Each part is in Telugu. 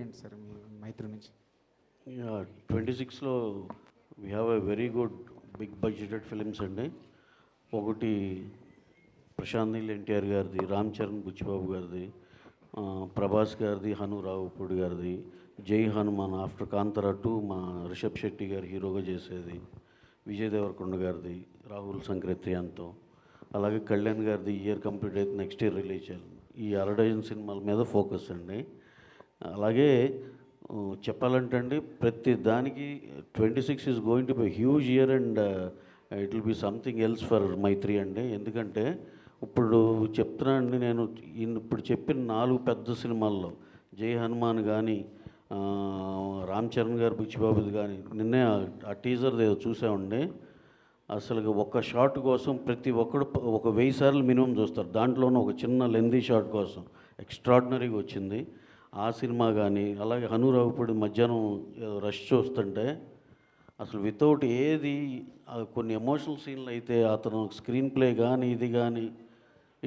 ఏంటి సార్ మీ మైత్రి నుంచి? 26లో we have a very good big budgeted films అండి. ఒకటి ప్రశాంత్ నీల్ ఎన్టీఆర్ గారిది, రామ్ చరణ్ బుచ్చిబాబు గారిది, ప్రభాస్ గారిది, హను రావుపూడి గారిది, జై హనుమాన్ ఆఫ్టర్ కాంతారా 2 మా రిషబ్ శెట్టి గారు హీరోగా చేసేది, విజయ్ దేవరకొండ గారిది, రాహుల్ సంక్రేతియాన్తో, అలాగే కళ్యాణ్ గారిది ఇయర్ కంప్లీట్ అయితే నెక్స్ట్ ఇయర్ రిలీజ్ చేయాలి. ఈ 60 సినిమాల మీద ఫోకస్ అండి. అలాగే చెప్పాలంటే అండి, ప్రతి దానికి 26 is going to be huge year and it will be something else for Mythri అండి. ఎందుకంటే ఇప్పుడు చెప్తున్నానండి, నేను ఇప్పుడు చెప్పిన 4 పెద్ద సినిమాల్లో జై హనుమాన్ కానీ, రామ్ చరణ్ గారు బుచ్చిబాబుది కానీ, నిన్నే ఆ టీజర్ ఏదో చూసామండి. అసలు ఒక్క షాట్ కోసం ప్రతి ఒక్కడు ఒక 1000 సార్లు మినిమం చూస్తారు. దాంట్లోనూ ఒక చిన్న లెందీ షాట్ కోసం ఎక్స్ట్రాడినరీగా వచ్చింది ఆ సినిమా. కానీ అలాగే హను రావుపూడి మధ్యాహ్నం రష్ చూస్తుంటే అసలు వితౌట్ ఏది కొన్ని ఎమోషనల్ సీన్లు అయితే అతను స్క్రీన్ ప్లే కానీ ఇది కానీ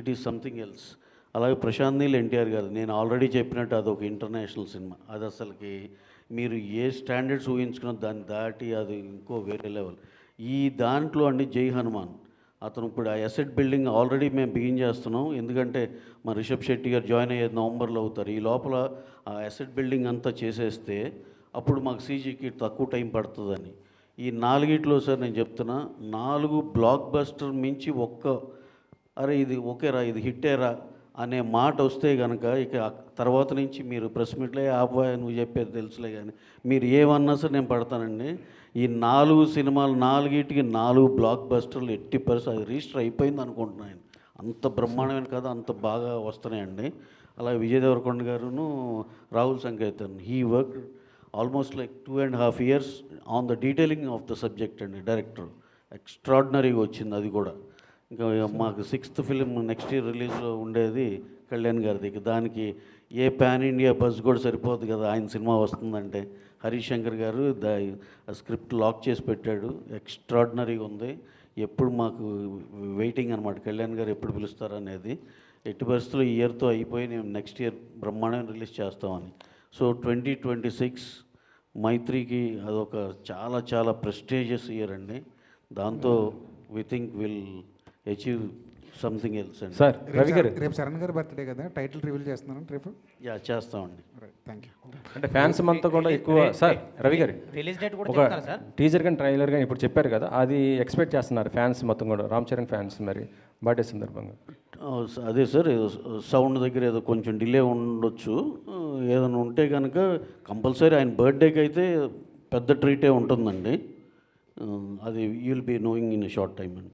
ఇట్ ఈస్ సంథింగ్ ఎల్స్. అలాగే ప్రశాంత్ నీల్ ఎన్టీఆర్ గారు, నేను ఆల్రెడీ చెప్పినట్టు అదొక ఇంటర్నేషనల్ సినిమా. అది అసలుకి మీరు ఏ స్టాండర్డ్స్ ఊహించుకున్న దాన్ని దాటి అది ఇంకో వేరే లెవెల్. ఈ దాంట్లో అండి జై హనుమాన్ అతను ఇప్పుడు ఆ అసెట్ బిల్డింగ్ ఆల్రెడీ మేము బిగిన్ చేస్తున్నాం. ఎందుకంటే మా రిషబ్ శెట్టి గారు జాయిన్ అయ్యేది నవంబర్లో అవుతారు. ఈ లోపల ఆ అసెట్ బిల్డింగ్ అంతా చేసేస్తే అప్పుడు మాకు సీజీకి తక్కువ టైం పడుతుందని ఈ 4 సార్ నేను చెప్తున్నా, 4 బ్లాక్ బస్టర్ మించి అరే ఇది ఓకేరా, ఇది హిట్టేరా అనే మాట వస్తే కనుక ఇక తర్వాత నుంచి మీరు ప్రెస్ మీట్లో ఆబాయ్ నువ్వు చెప్పేది తెలుసులే కానీ మీరు ఏమన్నా సరే నేను పడతానండి. ఈ 4 సినిమాలు 4 బ్లాక్ బస్టర్లు ఎట్టి పరిస్థితి అది రిజిస్టర్ అయిపోయింది అనుకుంటున్నాను. అంత బ్రహ్మాండమైన కథ అంత బాగా వస్తున్నాయండి. అలాగే విజయ్ దేవరకొండ గారును Rahul Sankrityan he work almost like 2.5 years on the detailing of the subject అండి. డైరెక్టర్ ఎక్స్ట్రాడినరీగా వచ్చింది అది కూడా. ఇంకా మాకు 6th ఫిలిం నెక్స్ట్ ఇయర్ రిలీజ్లో ఉండేది కళ్యాణ్ గారిది. దానికి ఏ పాన్ ఇండియా బస్ కూడా సరిపోదు కదా ఆయన సినిమా వస్తుందంటే. హరీష్ శంకర్ గారు స్క్రిప్ట్ లాక్ చేసి పెట్టాడు. ఎక్స్ట్రాడినరీగా ఉంది. ఎప్పుడు మాకు వెయిటింగ్ అనమాట, కళ్యాణ్ గారు ఎప్పుడు పిలుస్తారు అనేది. ఎట్టి పరిస్థితుల్లో ఈ ఇయర్తో అయిపోయి నేను నెక్స్ట్ ఇయర్ బ్రహ్మాండం రిలీజ్ చేస్తామని. సో 2026 మైత్రికి అదొక చాలా చాలా ప్రెస్టీజియస్ ఇయర్ అండి. దాంతో we think will achieve something else అండి. సార్ రవి గారు, రేపు శరణ్ గారి బర్త్డే కదా, టైటిల్ రివీల్ చేస్తున్నాను రేపు. చేస్తామండి. Thank you. అంటే ఫ్యాన్స్ అంతా కూడా ఎక్కువ సార్ రవి గారు రిలీజ్ డేట్ కూడా ఒక టీజర్ కానీ ట్రైలర్ కానీ ఇప్పుడు చెప్పారు కదా, అది ఎక్స్పెక్ట్ చేస్తున్నారు ఫ్యాన్స్ మొత్తం కూడా, రామ్ చరణ్ ఫ్యాన్స్ మరి బర్త్డే సందర్భంగా. అదే సార్, సౌండ్ దగ్గర ఏదో కొంచెం డిలే ఉండొచ్చు. ఏదైనా ఉంటే కనుక కంపల్సరీ ఆయన బర్త్డేకి అయితే పెద్ద ట్రీటే ఉంటుందండి. అది you will be knowing in a short time అండి.